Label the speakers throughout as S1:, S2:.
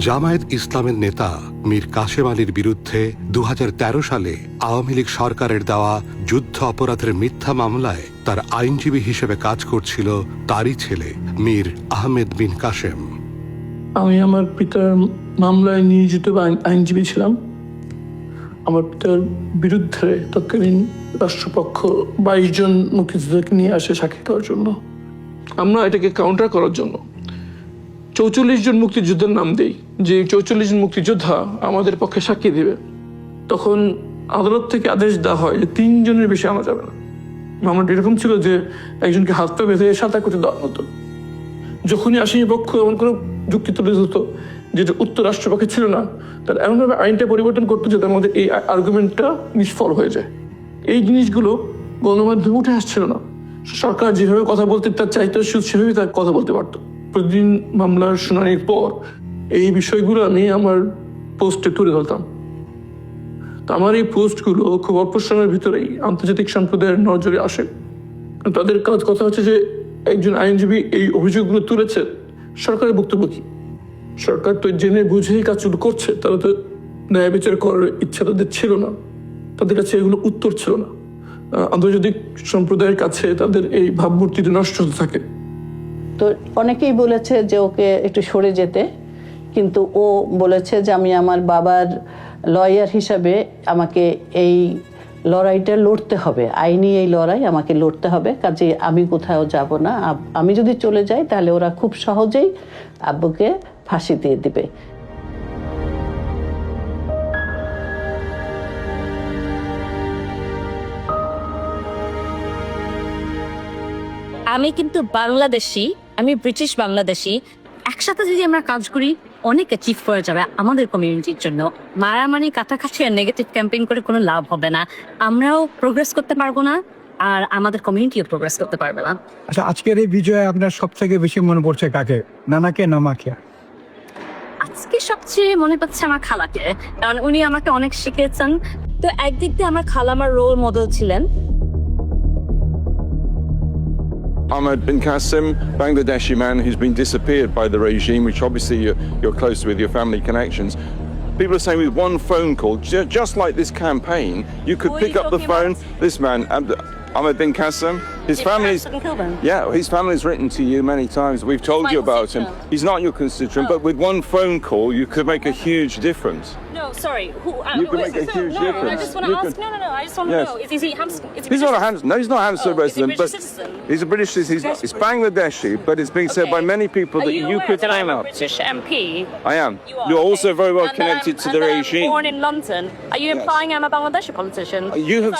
S1: জামায়াত ইসলামের নেতা মীর কাশেম আলীর বিরুদ্ধে 2013 সালে আওয়ামী লীগ সরকারের দেওয়া যুদ্ধ অপরাধের মিথ্যা মামলায় তার আইনজীবী হিসেবে কাজ করছিল তারই ছেলে মীর আহমেদ বিন কাশেম।
S2: আমি আমার পিতার মামলায় নিয়োজিত আইনজীবী ছিলাম। আমার পিতার বিরুদ্ধে তৎকালীন রাষ্ট্রপক্ষ 22 জন মুক্তিযোদ্ধাকে নিয়ে আসে সাক্ষী দেওয়ার জন্য। আমরা এটাকে কাউন্টার করার জন্য 44 জন মুক্তিযোদ্ধার নাম দেই, যে 44 জন মুক্তিযোদ্ধা আমাদের পক্ষে সাক্ষী দেবে। তখন আদালত থেকে আদেশ দেওয়া হয় যে 3 জনের বেশি আনা যাবে না। মামলাটা এরকম ছিল যে একজনকে হাত পা বেঁধে সাঁতার করতে দেওয়া হতো। যখনই আসামি পক্ষ এমন কোনো যুক্তি তুলে ধরতো যেটা উত্তর রাষ্ট্রপক্ষে ছিল না, তার এমনভাবে আইনটা পরিবর্তন করতো যাতে আমাদের এই আর্গুমেন্টটা নিষ্ফল হয়ে যায়। এই জিনিসগুলো গণমাধ্যমে উঠে আসছিল না। সরকার যেভাবে কথা বলতে তার চাইতো সেভাবেই তার কথা বলতে পারতো। প্রতিদিন মামলার শুনানির পর এই বিষয়গুলো আমি আমার পোস্টে তুলে ধরতাম। তো আমার এই পোস্টগুলো খুব অল্প সময়ের ভিতরেই আন্তর্জাতিক সম্প্রদায়ের নজরে আসে। তাদের কথা হচ্ছে যে একজন আইনজীবী এই অভিযোগগুলো তুলেছে, সরকারের বক্তব্য কি? সরকার তো জেনে বুঝেই কাজগুলো করছে, তারা তো ন্যায় বিচার করার ইচ্ছা তাদের ছিল না, তাদের কাছে এগুলো উত্তর ছিল না। আন্তর্জাতিক সম্প্রদায়ের কাছে তাদের এই ভাবমূর্তিটা নষ্ট হতে থাকে।
S3: তো অনেকেই বলেছে যে ওকে একটু সরে যেতে, কিন্তু ও বলেছে যে আমি আমার বাবার লয়ার হিসাবে আমাকে এই লড়াইটা লড়তে হবে, আইনি এই লড়াই আমাকে লড়তে হবে, কাজে আমি কোথাও যাব না। আমি যদি চলে যাই তাহলে ওরা খুব সহজেই আব্বুকে ফাঁসি দিয়ে দিবে।
S4: আমি কিন্তু বাংলাদেশি, আমি ব্রিটিশ বাংলাদেশি। একসাথে যদি আমরা কাজ করি অনেক অ্যাচিভ করা যাবে আমাদের কমিউনিটির জন্য। মারামারি কাটাকাটি আর নেগেটিভ ক্যাম্পেইন করে কোনো লাভ হবে না। আমরাও প্রোগ্রেস করতে পারবো না, আর আমাদের কমিউনিটিও প্রোগ্রেস করতে পারবে না।
S5: আচ্ছা, আজকের এই বিজয়ে আপনার সব থেকে বেশি মনে পড়ছে কাকে, নানাকে না মাকে?
S4: আজকে সবচেয়ে মনে পড়ছে আমার খালাকে, কারণ উনি আমাকে অনেক শিখিয়েছেন। তো একদিক দিয়ে আমার খালা আমার রোল মডেল ছিলেন।
S6: Ahmed bin Qasim, Bangladeshi man who's been disappeared by the regime, which obviously you're close with your family connections. People are saying with one phone call, just like this campaign, you could pick up the phone. This man, Ahmed bin Qasim, his family's written to you many times. We've told you about him. He's not your constituent, but with one phone call, you could make a huge difference.
S4: No, sorry.
S6: You can make a huge difference.
S4: I just want to ask. No. I just want to know. Is he Hampstead?
S6: He's not a Hampstead. No, he's not a Hampstead resident, but he's a British citizen. He's Bangladeshi, but it's being said by many people that you could sign up.
S4: British MP.
S6: I am. You're also very well connected to the regime.
S4: Born in London. Are you implying I'm a Bangladeshi politician?
S6: You have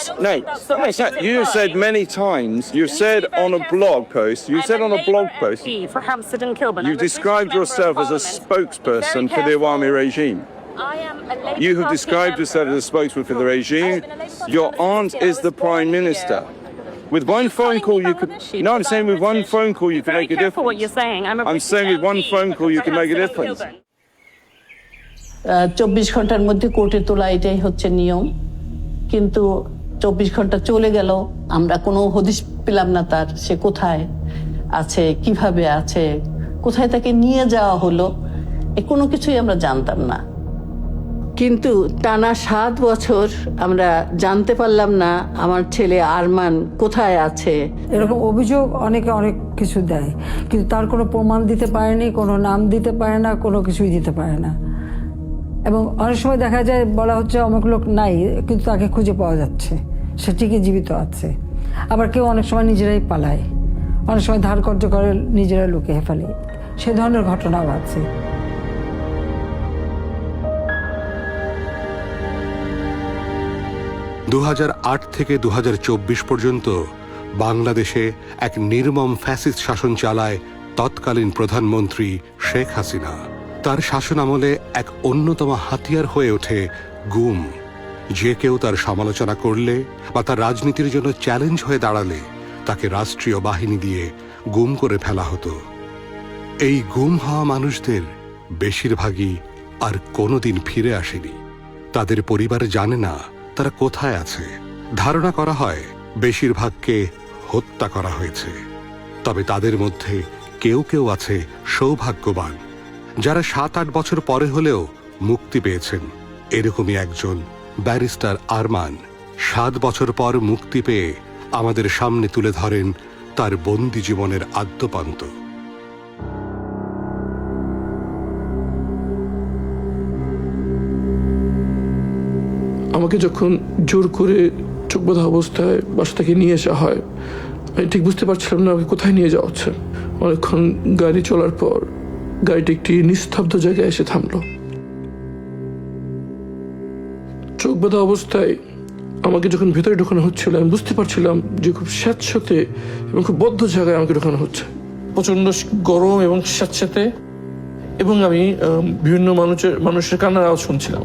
S6: you have said many times. You said on a blog post. You said on a blog post.
S4: For Hampstead and Kilburn.
S6: You described yourself as a spokesperson for the Awami regime.
S4: I am a Labour
S6: You have
S4: Party
S6: described
S4: member.
S6: yourself as a spokesman for the regime. Your aunt is the prime minister. With one phone call, you could. No, I'm saying with one phone call, you can make a difference.
S4: What you're saying.
S6: I'm saying with one phone call, you can make a difference.
S3: 24 ঘন্টার মধ্যে কোর্টে তোলা, এটাই হচ্ছে নিয়ম। কিন্তু 24 ঘন্টা চলে গেল, আমরা কোনো হদিশ পেলাম না তার, সে কোথায় আছে, কিভাবে আছে, কোথায় তাকে নিয়ে যাওয়া হলো, কোনো কিছুই আমরা জানতাম না। কিন্তু টানা 7 বছর আমরা জানতে পারলাম না আমার ছেলে আরমান কোথায় আছে।
S7: এরকম অভিযোগ অনেকে অনেক কিছু দেয়, কিন্তু তার কোনো প্রমাণ দিতে পারেনি, কোনো নাম দিতে পারে না, কোনো কিছুই দিতে পারে না। এবং অনেক সময় দেখা যায় বলা হচ্ছে অনেক লোক নাই, কিন্তু তাকে খুঁজে পাওয়া যাচ্ছে, সে ঠিকই জীবিত আছে। আবার কেউ অনেক সময় নিজেরাই পালায়, অনেক সময় ধার কর্য করে নিজেরা লুকিয়ে ফেলে, সে ধরনের ঘটনাও আছে।
S1: 2008 থেকে 2024 পর্যন্ত বাংলাদেশে এক নির্মম ফ্যাসিস্ট শাসন চালায় তৎকালীন প্রধানমন্ত্রী শেখ হাসিনা। তার শাসনামলে এক অন্যতম হাতিয়ার হয়ে ওঠে গুম। যে কেউ তার সমালোচনা করলে বা তার রাজনীতির জন্য চ্যালেঞ্জ হয়ে দাঁড়ালে তাকে রাষ্ট্রীয় বাহিনী দিয়ে গুম করে ফেলা হতো। এই গুম হওয়া মানুষদের বেশিরভাগই আর কোনোদিন ফিরে আসেনি। তাদের পরিবার জানে না তারা কোথায় আছে। ধারণা করা হয় বেশিরভাগকে হত্যা করা হয়েছে। তবে তাদের মধ্যে কেউ কেউ আছে সৌভাগ্যবান, যারা 7-8 বছর পরে হলেও মুক্তি পেয়েছেন। এরকমই একজন ব্যারিস্টার আরমান 7 বছর পর মুক্তি পেয়ে আমাদের সামনে তুলে ধরেন তার বন্দি জীবনের আদ্যপান্ত।
S2: আমাকে যখন জোর করে চোখ বাঁধা অবস্থায় বাসা থেকে নিয়ে আসা হয়, আমি ঠিক বুঝতে পারছিলাম না আমাকে কোথায় নিয়ে যাওয়া হচ্ছে। অনেকক্ষণ গাড়ি চলার পর গাড়িটি একটি নিস্তব্ধ জায়গায় এসে থামলো। চোখ বাঁধা অবস্থায় আমাকে যখন ভেতরে ঢোকানো হচ্ছিল, আমি বুঝতে পারছিলাম যে খুব স্যাঁতস্যাঁতে এবং খুব বদ্ধ জায়গায় আমাকে ঢোকানো হচ্ছে। প্রচন্ড গরম এবং স্যাঁতস্যাঁতে, এবং আমি বিভিন্ন মানুষের কান্নার আওয়াজ শুনছিলাম।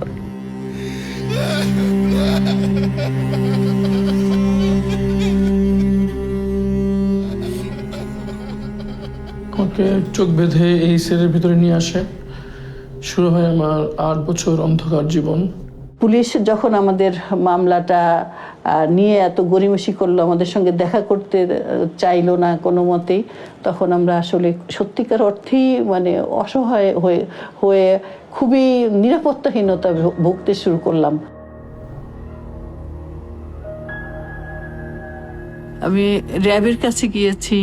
S2: আমাকে চোখ বেঁধে এই সেলের ভিতরে নিয়ে আসে। শুরু হয় আমার 8 বছর অন্ধকার জীবন।
S3: পুলিশ যখন আমাদের মামলাটা নিয়ে এত গড়িমসি করলো, আমাদের সঙ্গে দেখা করতে চাইলো না কোনো মতেই, তখন আমরা আসলে সত্যিকার অর্থেই মানে অসহায় হয়ে খুবই নিরাপত্তাহীনতা ভুগতে শুরু করলাম। আমি র্যাবের কাছে গিয়েছি,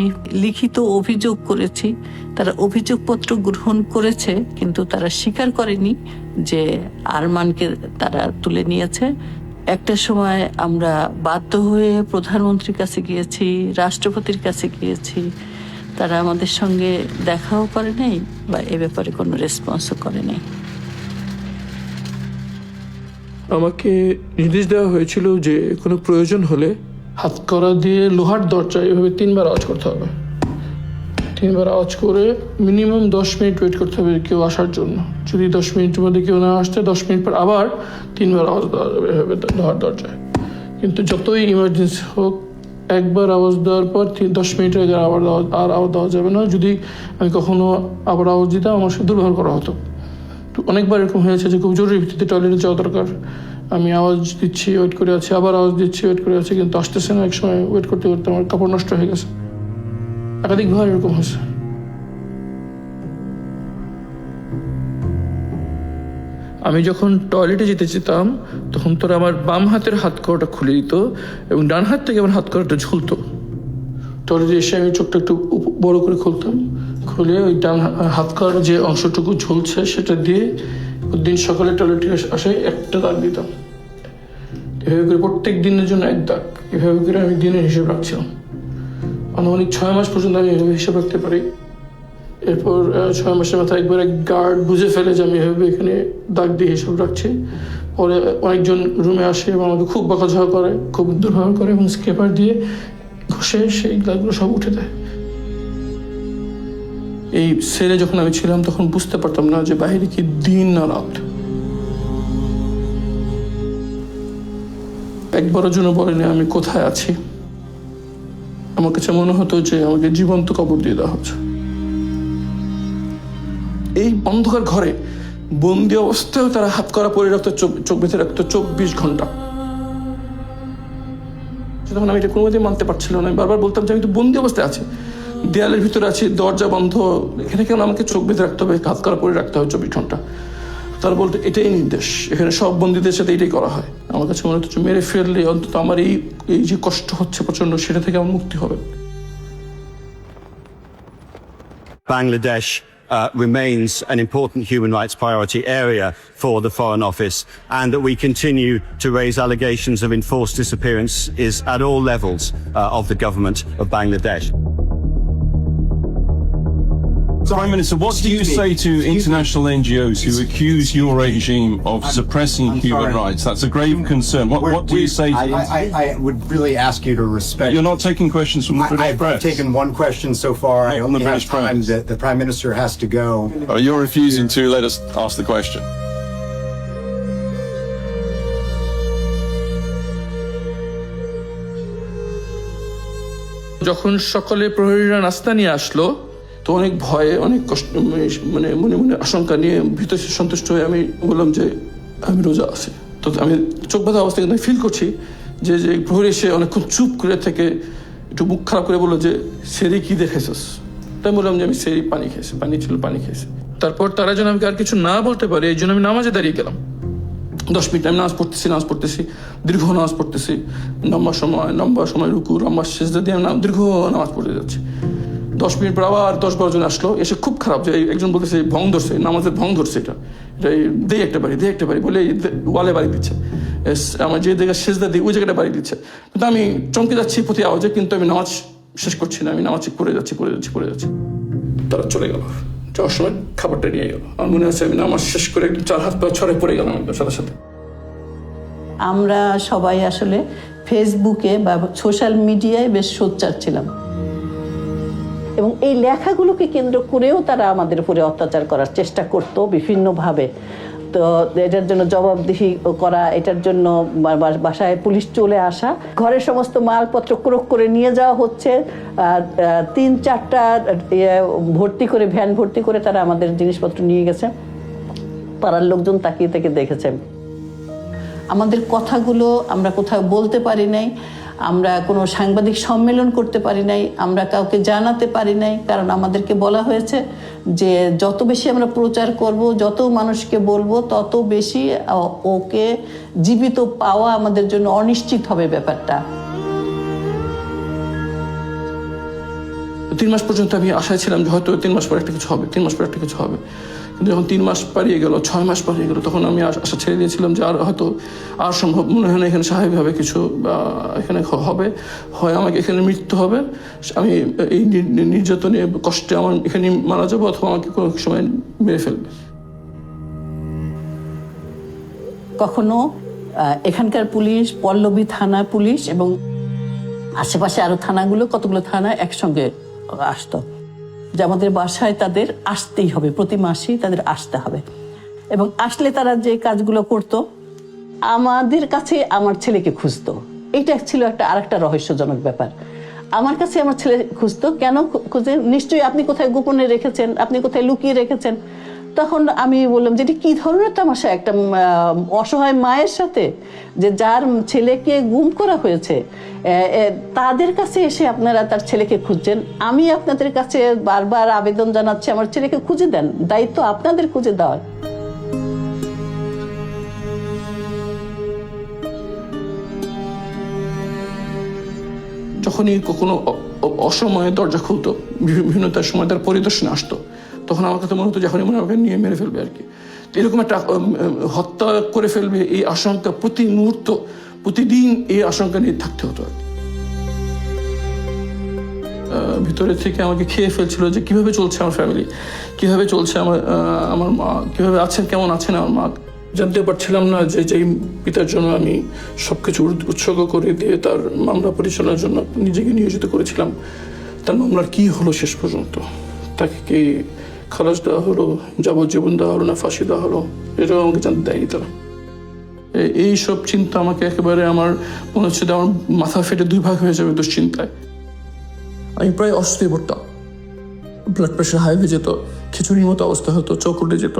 S3: লিখিত অভিযোগ করেছি। তারা অভিযোগপত্র গ্রহণ করেছে, কিন্তু তারা স্বীকার করেনি যে আরমানকে তারা তুলে নিয়েছে। একটা সময় আমরা বাধ্য হয়ে প্রধানমন্ত্রীর কাছে গিয়েছি, রাষ্ট্রপতির কাছে গিয়েছি। তারা আমাদের সঙ্গে দেখাও করে নাই বা এ ব্যাপারে কোনো রেসপন্সও করে নাই।
S2: আমাকে নির্দেশ দেওয়া হয়েছিল যে কোনো প্রয়োজন হলে হাতকড়া দিয়ে লোহার দরজায় এভাবে 3 বার আওয়াজ করতে হবে। 3 বার আওয়াজ করে মিনিমাম 10 মিনিট ওয়েট করতে হবে কেউ আসার জন্য। যদি 10 মিনিটের মধ্যে কেউ না আসতে, 10 মিনিট পর আবার 3 বার আওয়াজ দেওয়া যাবে এভাবে লোহার দরজায়। কিন্তু যতই ইমার্জেন্সি হোক, একবার আওয়াজ দেওয়ার পর 10 মিনিটের আগে আবার আওয়াজ দেওয়া যাবে না। যদি আমি কখনো আবার আওয়াজ দিতাম, আমার সাথে দুর্ব্যবহার করা হতো। তো অনেকবার এরকম হয়েছে যে খুব জরুরি ভিত্তিতে টয়লেটে যাওয়া দরকার, আমি আওয়াজ দিচ্ছি, ওয়েট করে আছি, আবার আওয়াজ দিচ্ছি, ওয়েট করে আছি, কিন্তু আসতেছে না। এক সময় ওয়েট করতে করতে আমার কাপড় নষ্ট হয়ে গেছে। একাধিকবার এরকম হয়েছে। আমি যখন টয়লেটে যেতে যেতাম, তখন তোরা আমার বাম হাতের হাতকড়াটা খুলে দিত এবং ডান হাত থেকে আমার হাতকড়াটা ঝুলতো। টয়লেটে এসে আমি চোখটা একটু বড় করে খুলতাম, খুলে ওই ডান হাতকড়ার যে অংশটুকু ঝুলছে সেটা দিয়ে দিন সকালে টয়লেটে আসে একটা দাগ দিতাম। এভাবে করে প্রত্যেক দিনের জন্য 1 দাগ, এভাবে করে আমি দিনের হিসেব রাখছিলাম। আনুমানিক 6 মাস পর্যন্ত আমি এভাবে হিসেব রাখতে পারি। এরপর 6 মাসের মাথায় একবার এক গার্ড বুঝে ফেলে যে আমি এভাবে এখানে দাগ দিয়ে হিসেব রাখছি। পরে অনেকজন রুমে আসে এবং আমাকে খুব বকাঝকা করে, খুব দুর্ব্যবহার করে এবং স্কেপার দিয়ে ঘষে সেই দাগগুলো সব উঠে দেয়। এই সেলে যখন আমি ছিলাম, তখন বুঝতে পারতাম না যে বাইরে কি দিন না রাত। একবারের জন্য বলেনি আমি কোথায় আছি। আমার কাছে মনে হতো যে আমাকে জীবন্ত কবর দিয়ে দেওয়া হচ্ছে। এই অন্ধকার ঘরে বন্দি অবস্থায় তারা হাতকড়া পরে রাখতো, চোখ বেঁধে রাখতো 24 ঘন্টা। তখন আমি এটা কোনোমতেই মানতে পারছিলাম না। আমি বারবার বলতাম যে আমি তো বন্দি অবস্থায় আছি, দেয়ালের ভিতরে আছি, দরজা বন্ধ, এখানে কেন আমাকে চোখ বেঁধে রাখতে হবে, হাতকড়া পরে রাখতে হবে 24 ঘন্টা। তারা বলতো এটাই নির্দেশ, এখানে সব বন্দীদের সাথে এটাই করা হয়। আমার কাছে মনে হচ্ছে মেরে ফেললে অন্তত আমার এই যে কষ্ট হচ্ছে প্রচন্ড, সেটা থেকে আমার মুক্তি হবে।
S8: Bangladesh remains an important human rights priority area for the Foreign Office, and that we continue to raise allegations of enforced disappearance is at all levels of the government of Bangladesh.
S6: Prime Minister, what do you say to international NGOs who accuse your regime of suppressing human rights? That's a grave concern. What do you say?
S9: I would really ask you to respect.
S6: You're not taking questions from the British press.
S9: I've taken one question so far. I only have time. The Prime Minister has to go.
S6: You're refusing to let us ask the question.
S2: যখন সকালে প্রহরীরা নাস্তা নিয়ে আসলো, তো অনেক ভয়ে, অনেক কষ্ট, মানে মনে মনে আশঙ্কা নিয়ে ভীত সন্তুষ্ট হয়ে আমি বললাম যে আমি রোজা আছি। তো আমি চোখ বাঁধা অবস্থায় কিন্তু ফিল করছি যে প্রহরী এসে অনেকক্ষণ চুপ করে থেকে একটু মুখ খারাপ করে বললো যে সেরে কি দেখেছিস। তাই বললাম যে আমি সেই পানি খেয়েছি, পানি ছিল, পানি খেয়েছি। তারপর তারা যেন আমাকে আর কিছু না বলতে পারে এই জন্য আমি নামাজে দাঁড়িয়ে গেলাম। 10 মিনিট আমি নামাজ পড়তেছি, দীর্ঘ নামাজ পড়তেছি, লম্বা সময় রুকু, লম্বা সেজদা দিয়ে আমি দীর্ঘ নামাজ পড়তে যাচ্ছি। 10 মিনিট পর আবার 10-12 জন আসলো, এসে খুব খারাপ যে একজন বলতেছে ভং ধরছে, নামাজের ভং ধরছে, এটা দে একটা বাড়ি বলে ওয়ালে বাড়ি দিচ্ছে, আমার যে জায়গায় সেজদা দিই ওই জায়গাটা বাড়ি দিচ্ছে। কিন্তু আমি চমকে যাচ্ছি প্রতি আওয়াজে, কিন্তু আমি নামাজ শেষ করছি না, আমি নামাজ করে যাচ্ছি। তারা চলে গেল, যাওয়ার সময় খাবারটা নিয়ে গেল। আমার মনে আছে আমি নামাজ শেষ করে একদম 4 হাত পা ছড়ে পড়ে গেলাম সাথে সাথে।
S3: আমরা সবাই আসলে ফেসবুকে বা সোশ্যাল মিডিয়ায় বেশ সোচ্চার ছিলাম, এবং এই লেখাগুলোকে কেন্দ্র করেও তারা আমাদের উপরে অত্যাচার করার চেষ্টা করতো বিভিন্নভাবে। তো এটার জন্য জবাবদিহি করা, এটার জন্য বাসায় পুলিশ চলে আসা, ঘরের সমস্ত মালপত্র ক্রোক করে নিয়ে যাওয়া হচ্ছে, 3-4টা ভ্যান ভর্তি করে তারা আমাদের জিনিসপত্র নিয়ে গেছে। পাড়ার লোকজন তাকিয়ে থেকে দেখেছে। আমাদের কথাগুলো আমরা কোথাও বলতে পারি নাই, আমরা কোনো সাংবাদিক সম্মেলন করতে পারি নাই, আমরা কাউকে জানাতে পারি নাই, কারণ আমাদেরকে বলা হয়েছে যে যত বেশি আমরা প্রচার করব, যত মানুষকে বলবো, তত বেশি ওকে জীবিত পাওয়া আমাদের জন্য অনিশ্চিত হবে ব্যাপারটা।
S2: 3 মাস পর্যন্ত আমি আশায় ছিলাম যে হয়তো 3 মাস পর একটা কিছু হবে, 3 মাস পর একটা কিছু হবে। কিন্তু যখন 3 মাস পারিয়ে গেল, 6 মাস পারিয়ে গেল, তখন আমি আশা ছেড়ে দিয়েছিলাম যে আর সম্ভব মনে হয় না এখানে স্বাভাবিকভাবে কিছু এখানে হবে, হয় আমাকে এখানে মৃত্যু হবে, আমি এই নির্যাতনে কষ্টে আমার এখানে মারা যাবো, অথবা আমাকে কোনো সময় মেরে ফেলবে।
S3: কখনো এখানকার পুলিশ, পল্লবী থানা পুলিশ এবং আশেপাশে আরো থানাগুলো, কতগুলো থানা একসঙ্গে আসতো যে আমাদের বাসায় তাদের আসতেই হবে, প্রতি মাসেই তাদের আসতে হবে। এবং আসলে তারা যে কাজগুলো করতো, আমাদের কাছে আমার ছেলেকে খুঁজতো। এটা ছিল আরেকটা রহস্যজনক ব্যাপার। আমার কাছে আমার ছেলে খুঁজতো, কেন খুঁজে? নিশ্চয়ই আপনি কোথায় গোপনে রেখেছেন, আপনি কোথায় লুকিয়ে রেখেছেন। তখন আমি বললাম যে এটি কি ধরনের তামাশা একটা অসহায় মায়ের সাথে, যে যার ছেলেকে গুম করা হয়েছে তাদের কাছে এসে আপনারা তার ছেলেকে খুঁজছেন। আমি আপনাদের কাছে বারবার আবেদন জানাচ্ছি আমার ছেলেকে খুঁজে দেন, দায়িত্ব আপনাদের খুঁজে দেওয়ার।
S2: যখনই কোনো অসময়ে দরজা খুলতো, বিভিন্ন তার সময় তার পরিদর্শনে আসতো, তখন আমার কাছে মনে হতো যখনই মনে আমাকে নিয়ে মেরে ফেলবে আর কি। এরকম একটা হত্যা করে ফেলবে এই আশঙ্কা প্রতি মুহূর্ত, প্রতিদিন এই আশঙ্কা নিয়ে থাকতে হতো আর কি। ভিতরে থেকে আমাকে খেয়ে ফেলছিল যে কিভাবে চলছে আমার ফ্যামিলি, কিভাবে চলছে আমার মা, কিভাবে আছেন, কেমন আছেন আমার মা। জানতে পারছিলাম না যে যেই পিতার জন্য আমি সবকিছু উৎসর্গ করে দিয়ে তার মামলা পরিচালনার জন্য নিজেকে নিয়োজিত করেছিলাম, তার মামলার কি হলো শেষ পর্যন্ত। তাকে কি খালাস দেওয়া হলো, যাবজ্জীবন দেওয়া হলো, না ফাঁসি দেওয়া হলো, এটাও আমাকে জানতে দেয়নি তারা। এইসব চিন্তা আমাকে একেবারে আমার মনে হচ্ছে যে আমার মাথা ফেটে 2 ভাগ হয়ে যাবে দুশ্চিন্তায়। আমি প্রায় অসুস্থ পড়তাম, ব্লাড প্রেশার হাই হয়ে যেত, খিচুড়ির মতো অবস্থা হতো, চোখ উঠে যেত,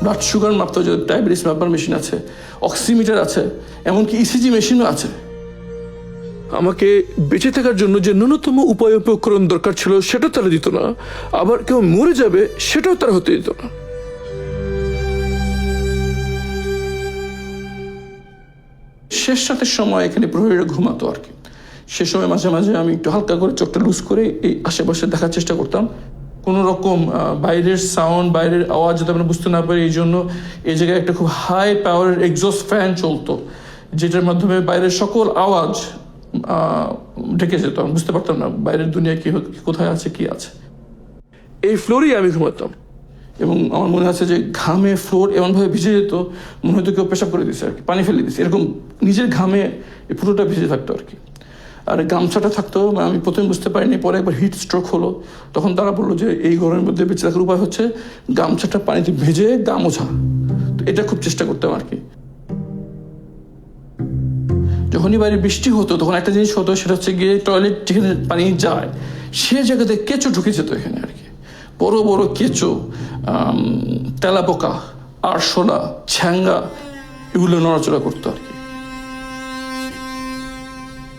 S2: ব্লাড সুগার মাপতে যে ডায়াবেটিস মাপার মেশিন আছে, অক্সিমিটার আছে, এমনকি ইসিজি মেশিনও আছে। আমাকে বেঁচে থাকার জন্য যে ন্যূনতম উপায় উপকরণ দরকার ছিল সেটা তারা দিত না, আবার কেউ মরে যাবে সেটাও তারা হতে দিত না। শেষ রাতের সময় এখানে প্রহরীরা ঘুমাতো আর কি। সে সময় মাঝে মাঝে আমি একটু হালকা করে চোখটা লুজ করে এই আশেপাশে দেখার চেষ্টা করতাম। কোনো রকম বাইরের সাউন্ড, বাইরের আওয়াজ যাতে আমরা বুঝতে না পারি, এই জন্য এই জায়গায় একটা খুব হাই পাওয়ারের এক্সস্ট ফ্যান চলতো, যেটার মাধ্যমে বাইরের সকল আওয়াজ ঢেকে যেত। আমি বুঝতে পারতাম না বাইরের দুনিয়া কি কোথায় আছে, কি আছে। এই ফ্লোরেই আমি ঘুমাতাম, এবং আমার মনে আছে যে ঘামে ফ্লোর এমনভাবে ভিজে যেত, মনে হয়তো কেউ পেশাব করে দিচ্ছে আর কি, পানি ফেলে দিচ্ছে, এরকম নিজের ঘামে পুরোটা ভিজে থাকতো আর কি। আর গামছাটা থাকতো, আমি প্রথমে বুঝতে পারিনি, পরে একবার হিট স্ট্রোক হলো, তখন তারা বললো যে এই গরমের মধ্যে বেঁচে থাকার উপায় হচ্ছে গামছাটা পানিতে ভেজে গা মোছা। তো এটা খুব চেষ্টা করতাম আর কি। যখনই বাইরে বৃষ্টি হতো তখন একটা জিনিস হতো, সেটা হচ্ছে গিয়ে টয়লেট যেখানে পানি যায় সে জায়গাতে কেঁচো ঢুকে যেত এখানে আর কি। বড় বড় কেঁচো, তেলাপোকা, আরশোলা, ছ্যাঙ্গা, এগুলো নড়াচড়া করতো আর কি।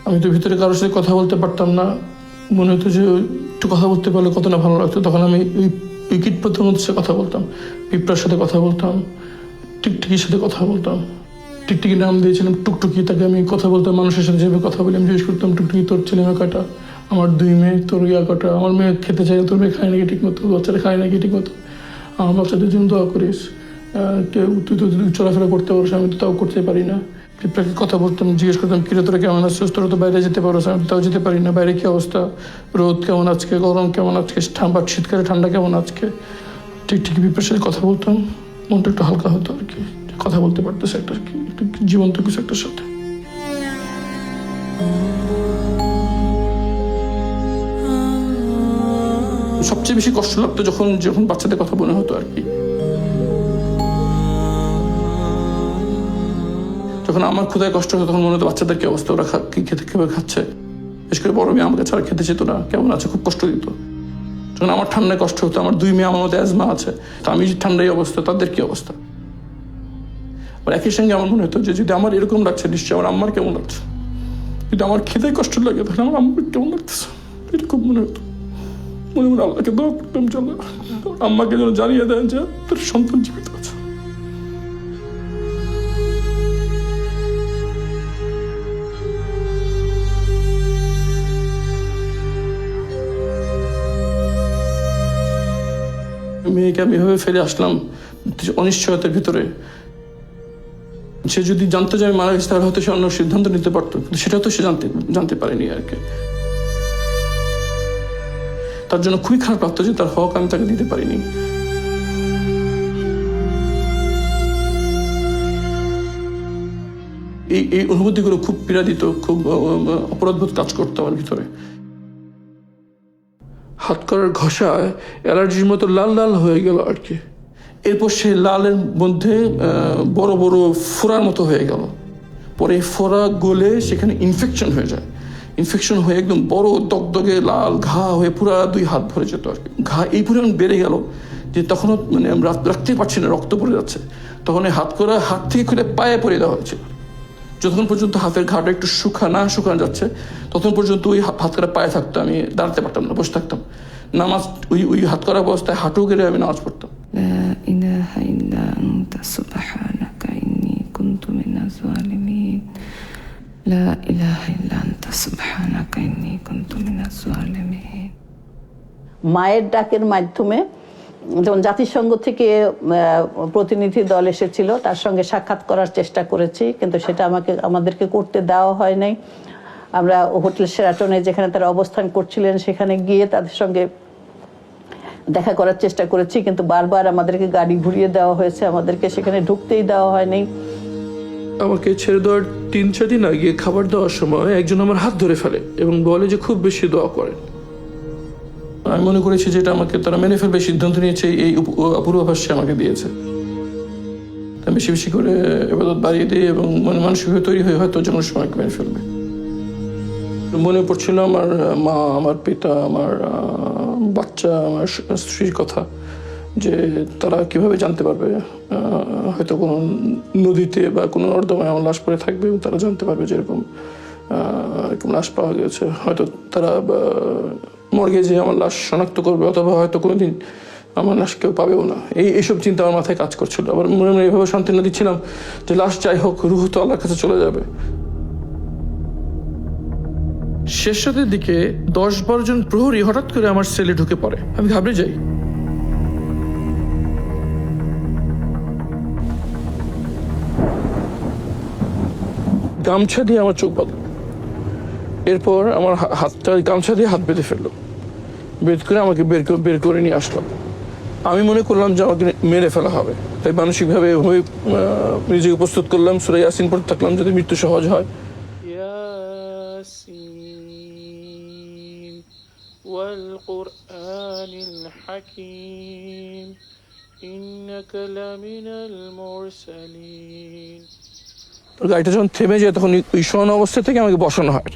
S2: আমি তো ভিতরে কারোর সাথে কথা বলতে পারতাম না, মনে হতো যে একটু কথা বলতে পারলে কত না ভালো লাগতো। তখন আমি ওই কীট পতঙ্গের সাথে কথা বলতাম, পিঁপড়ার সাথে কথা বলতাম, টিকটিকির সাথে কথা বলতাম। টিকটিকি নাম দিয়েছিলাম টুকটুকি, তাকে আমি কথা বলতাম মানুষের সাথে যেভাবে কথা বলি। আমি জিজ্ঞেস করতাম, টুকটুকি তোর ছেলে মেয়ে কটা? আমার 2 মেয়ে। তোর ইয়া কটা? আমার মেয়ে খেতে চাই, তোর মেয়ে খায় নাকি ঠিক মতো? বাচ্চারা খায় নাকি ঠিক মতো? আমার বাচ্চাদের জন্য দোয়া করিস। কেউ তুই তো চলাফেরা করতে পারিস, আমি তো তাও করতে পারি না। পিঁপড়াকে কথা বলতাম, জিজ্ঞেস করতাম কিরে তোরা কেমন আছিস? তোরা তো বাইরে যেতে পারো, আমি তাও যেতে পারি না। বাইরে কি অবস্থা? রোদ কেমন আজকে, গরম কেমন আজকে, শীতকালে ঠান্ডা কেমন আজকে? ঠিক পিঁপড়ার সাথে কথা বলতাম, মনটা একটু হালকা হতো আর কি। কথা বলতে পারতেছে একটা জীবন্ত কিছু একটার সাথে। সবচেয়ে বেশি কষ্ট লাগতো যখন বাচ্চাদের কথা মনে হতো আর কি। যখন আমার ক্ষুধায় কষ্ট হতো তখন মনে হতো বাচ্চাদের কি অবস্থা, ওরা কি খেতে কিভাবে খাচ্ছে। বিশেষ করে বড় মেয়ে আমাকে ছাড়া খেতে চেত না, কেমন আছে, খুব কষ্ট দিত। যখন আমার ঠান্ডায় কষ্ট হতো, আমার 2 মেয়ে আমার মতো অ্যাজমা আছে, তো আমি ঠান্ডায় অবস্থা, তাদের কি অবস্থা। আর একই সঙ্গে আমার মনে হতো যে যদি আমার এরকম লাগছে, নিশ্চয়ই আমার আম্মার কেমন লাগছে। যদি আমার খেতে কষ্ট লাগে তাহলে আমার আম্মার কেমন লাগতেছে, এরকম মনে হতো। মনে মনে আল্লাহকে দোয়া করতাম, চলো আম্মাকে যেন জানিয়ে দেন যে তার সন্তান জীবিত আছে। মেয়েকে আমি এভাবে ফেলে আসলাম অনিশ্চয়তার ভিতরে। সে যদি জানতো যে আমি মারা গেছি তাহলে হয়তো সে অন্য সিদ্ধান্ত নিতে পারতো, কিন্তু সেটা তো সে জানতে পারেনি আর কি। তার জন্য খুবই খারাপ লাগতো যে তার হক আমি তাকে দিতে পারিনি। এই অনুভূতিগুলো খুব পীড়া দিত, খুব অপরাধবোধ কাজ করতো আমার ভিতরে। হাত করার ঘষায় অ্যালার্জির মতো লাল লাল হয়ে গেল আর কি। এরপর সে লালের মধ্যে বড় বড় ফোড়ার মতো হয়ে গেল। পরে এই ফোড়া গলে সেখানে ইনফেকশন হয়ে যায়। ইনফেকশন হয়ে একদম বড় দগদগে লাল ঘা হয়ে পুরা 2 হাত ভরে যেত আর কি। ঘা এই পরিমাণ বেড়ে গেল যে তখনও মানে আমি রাখতেই পারছি না, রক্ত পড়ে যাচ্ছে। তখন এই হাত করা হাত থেকে খুলে পায়ে পরে দেওয়া হয়েছিল। যতক্ষণ পর্যন্ত হাতের ঘাটা একটু শুকানো যাচ্ছে ততক্ষণ পর্যন্ত ওই হাত করা পায়ে থাকতো, আমি দাঁড়াতে পারতাম না, বসে থাকতাম। নামাজ ওই হাত করা অবস্থায় হাঁটু গেলে আমি নামাজ পড়তাম।
S3: মায়ের ডাকের মাধ্যমে যেমন জাতিসংঘ থেকে প্রতিনিধি দল এসেছিল, তার সঙ্গে সাক্ষাৎ করার চেষ্টা করেছি, কিন্তু সেটা আমাদেরকে করতে দেওয়া হয় নাই। আমরা হোটেল শেরাটনে যেখানে তারা অবস্থান করছিলেন সেখানে গিয়ে তাদের সঙ্গে দেখা করার চেষ্টা করেছি, কিন্তু বারবার আমাদেরকে গাড়ি ঘুরিয়ে দেওয়া হয়েছে, আমাদেরকে সেখানে ঢুকতেই দেওয়া হয়নি।
S2: আমাকে ছেড়ে দেওয়ার 3-4 দিন আগে খাবার দেওয়ার সময় একজন আমার হাত ধরে ফেলে এবং বলে যে খুব বেশি দোয়া করেন। আমি মনে করেছি যে এটা আমাকে তারা মেনে ফেলবে সিদ্ধান্ত নিয়েছে, এই পূর্বাভাস আমাকে দিয়েছে। বেশি বেশি করে ইবাদত বাড়িয়ে দিই এবং মানসিকভাবে তৈরি হয়ে হয়তো যে কোনো সময় মেনে ফেলবে। মনে পড়ছিল আমার মা, আমার পিতা, আমার বাচ্চা, আমার স্ত্রীর কথা, যে তারা কিভাবে জানতে পারবে হয়তো কোনো নদীতে বা কোনো নর্দমায় আমার লাশ পড়ে থাকবে এবং তারা জানতে পারবে যে এরকম লাশ পাওয়া গেছে। হয়তো তারা মর্গে যে আমার লাশ শনাক্ত করবে, অথবা হয়তো কোনোদিন আমার লাশ কেউ পাবেও না। এইসব চিন্তা আমার মাথায় কাজ করছিল। আবার মনে মনে এইভাবে সান্ত্বনা দিচ্ছিলাম যে লাশ যাই হোক, রুহ তো আল্লাহর কাছে চলে যাবে। শেষ রাতের দিকে 10-12 জন প্রহরী হঠাৎ করে আমার সেলে ঢুকে পড়ে। আমি ঘাবড়ে যাই। গামছা দিয়ে আমার চোখ বাঁধল। এরপর আমার হাতটা গামছা দিয়ে হাত বেঁধে ফেললো, বের করে আমাকে বের করে নিয়ে আসলো। আমি মনে করলাম যে আমাকে মেরে ফেলা হবে, তাই মানসিকভাবে নিজেকে প্রস্তুত করলাম। সূরা ইয়াসিন পড়তে থাকলাম যাতে মৃত্যু সহজ হয়। গাড়িটা যখন থেমে যায় তখন ওই শোয়ানো অবস্থা থেকে আমাকে বসানো হয়।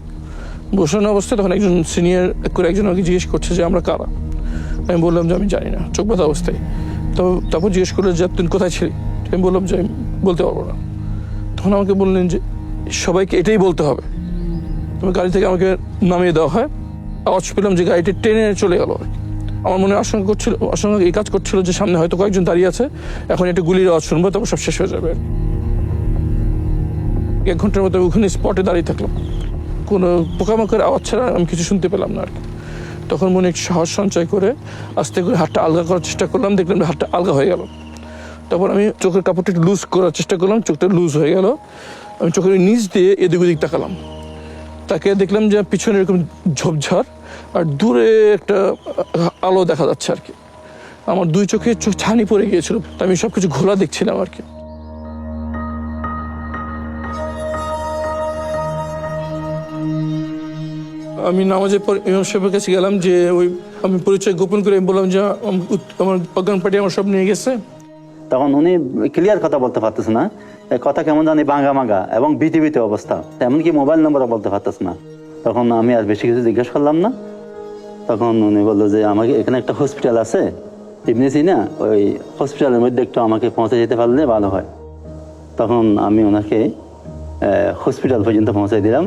S2: বসানো অবস্থায় তখন একজন সিনিয়র করে একজন আমাকে জিজ্ঞেস করছে যে আমরা কারা। আমি বললাম যে আমি জানি না, চোখ বাঁধা অবস্থায়। তারপর জিজ্ঞেস করলো যে তুই কোথায় ছিলি। আমি বললাম যে আমি বলতে পারবো না। তখন আমাকে বললেন যে সবাইকে এটাই বলতে হবে। তবে গাড়ি থেকে আমাকে নামিয়ে দেওয়া হয় আওয়াজ পেলাম যে গাড়িটি ট্রেনে চলে গেল। আমার মনে আশঙ্কা এই কাজ করছিল যে সামনে হয়তো কয়েকজন দাঁড়িয়ে আছে, এখন একটা গুলির আওয়াজ শুনবো, তারপর সব শেষ হয়ে যাবে। 1 ঘন্টার মতো ওখানে স্পটে দাঁড়িয়ে থাকলাম, কোনো পোকামাকড়ের আওয়াজ ছাড়া আমি কিছু শুনতে পেলাম না আর কি। তখন মনে একটু সাহস সঞ্চয় করে আস্তে করে হাতটা আলগা করার চেষ্টা করলাম, দেখলাম হাতটা আলগা হয়ে গেল। তারপর আমি চোখের কাপড়টা একটু লুজ করার চেষ্টা করলাম, চোখটা লুজ হয়ে গেল। আমি চোখের নিচ দিয়ে এদিক ওদিক তাকালাম, তাকে দেখলাম যে পিছনে এরকম ঝোপঝাড় আর দূরে একটা আলো দেখা যাচ্ছে আর কি। আমার 2 চোখে ছানি পড়ে গিয়েছিল, আমি সব কিছু ঘোলা দেখছিলাম আর কি। আমি নামাজের পর ইমাম সাহেবের কাছে গেলাম, যে আমি পরিচয় গোপন করে বললাম যে আমার অজ্ঞান পার্টি আমার সব নিয়ে গেছে।
S10: তখন উনি ক্লিয়ার কথা বলতে পারতেছে না, কথা কেমন জানি ভাঙা ভাঙা এবং ভীতি অবস্থা, এমনকি মোবাইল নম্বরও বলতে পারতেছে না। তখন আমি আর বেশি কিছু জিজ্ঞেস করলাম না। তখন উনি বললো যে আমাকে এখানে একটা হসপিটাল আছে ইবনে সিনা, ওই হসপিটালের মধ্যে একটু আমাকে পৌঁছে যেতে পারলে ভালো হয়। তখন আমি ওনাকে হসপিটাল পর্যন্ত পৌঁছে দিলাম।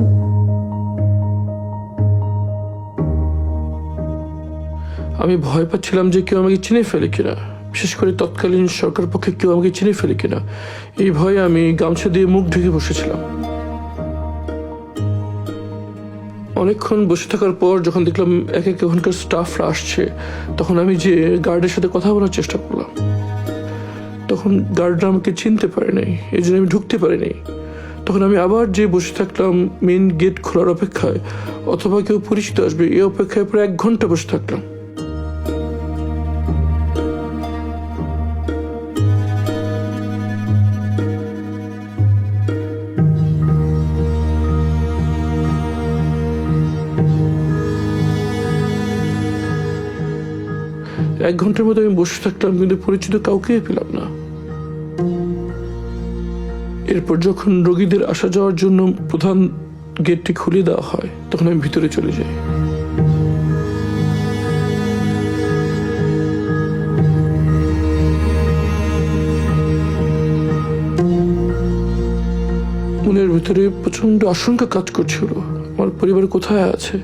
S2: আমি ভয় পাচ্ছিলাম যে কেউ আমাকে চিনে ফেলে কিনা, বিশেষ করে তৎকালীন সরকার পক্ষে কেউ আমাকে চিনে ফেলে কিনা। এই ভয়ে আমি গামছা দিয়ে মুখ ঢেকে বসেছিলাম। অনেকক্ষণ বসে থাকার পর যখন দেখলাম এক এক ওখানকার স্টাফরা আসছে, তখন আমি যে গার্ডের সাথে কথা বলার চেষ্টা করলাম। তখন গার্ডরা আমাকে চিনতে পারে নাই, এই জন্য আমি ঢুকতে পারি নাই। তখন আমি আবার যে বসে থাকলাম মেন গেট খোলার অপেক্ষায়, অথবা কেউ পরিচিত আসবে এই অপেক্ষায় প্রায় 1 ঘন্টা বসে থাকলাম। এক ঘন্টার মতো আমি বসে থাকলাম, কিন্তু পরিচিত কাউকে পেলাম না। এরপর যখন রোগীদের আসা যাওয়ার জন্য প্রধান গেটটি খুলে দেওয়া হয়, তখন আমি ভিতরে চলে যাই। মনের ভিতরে প্রচন্ড আশঙ্কা কাজ করছিল, আমার পরিবার কোথায় আছে,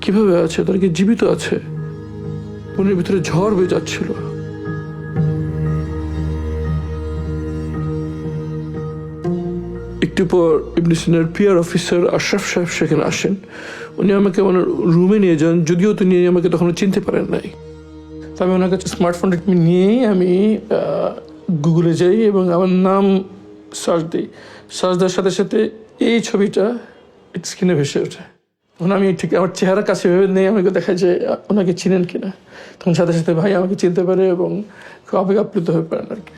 S2: কিভাবে আছে, তারা কি জীবিত আছে। মনের ভিতরে ঝড় বয়ে যাচ্ছিল। একটু পর ইবনে সিনার পিআর অফিসার আশরাফ সাহেব সেখানে আসেন। উনি আমাকে আমার রুমে নিয়ে যান, যদিও তিনি আমাকে তখন চিনতে পারেন নাই। তো আমি ওনার কাছে স্মার্টফোনটা নিয়েই আমি গুগলে যাই এবং আমার নাম সার্চ দিই। সার্চ দেওয়ার সাথে সাথে এই ছবিটা স্ক্রিনে ভেসে ওঠে। তখন আমি ঠিক আমার চেহারা কাছে ভেবে নেই, আমাকে দেখা যায় ওনাকে চিনেন কিনা। তখন সাথে সাথে ভাই আমাকে চিনতে পারে এবং খুব আবেগ আপ্লুত হয়ে পারেন আর কি।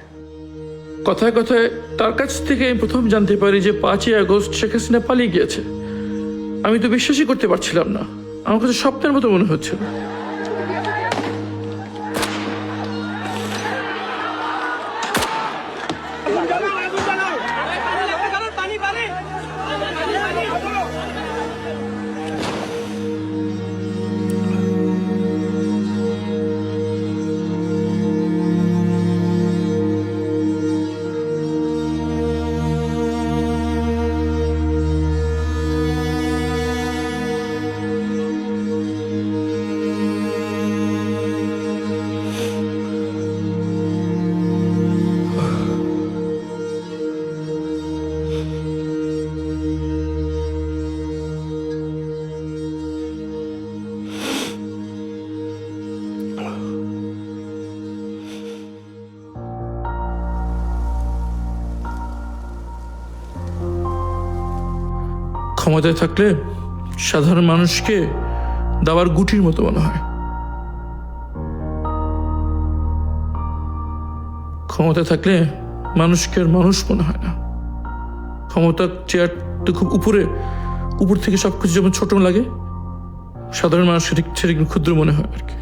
S2: কথায় কথায় তার কাছ থেকে আমি প্রথম জানতে পারি যে 5ই আগস্ট শেখ হাসিনা পালিয়ে গিয়েছে। আমি তো বিশ্বাসই করতে পারছিলাম না, আমার কাছে স্বপ্নের মতো মনে হচ্ছিল। ক্ষমতায় থাকলে সাধারণ মানুষকে দাবার গুটির মতো মনে হয়। ক্ষমতায় থাকলে মানুষকে আর মানুষ মনে হয় না। ক্ষমতার চেয়ার তো খুব উপর থেকে সবকিছু যেমন ছোট লাগে, সাধারণ মানুষের ছেড়ে ক্ষুদ্র মনে হয় আর কি।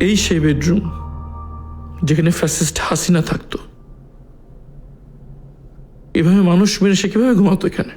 S2: এই সেই বেডরুম যেখানে ফ্যাসিস্ট হাসিনা থাকতো। এভাবে মানুষ মেরে সে কিভাবে ঘুমাতো এখানে?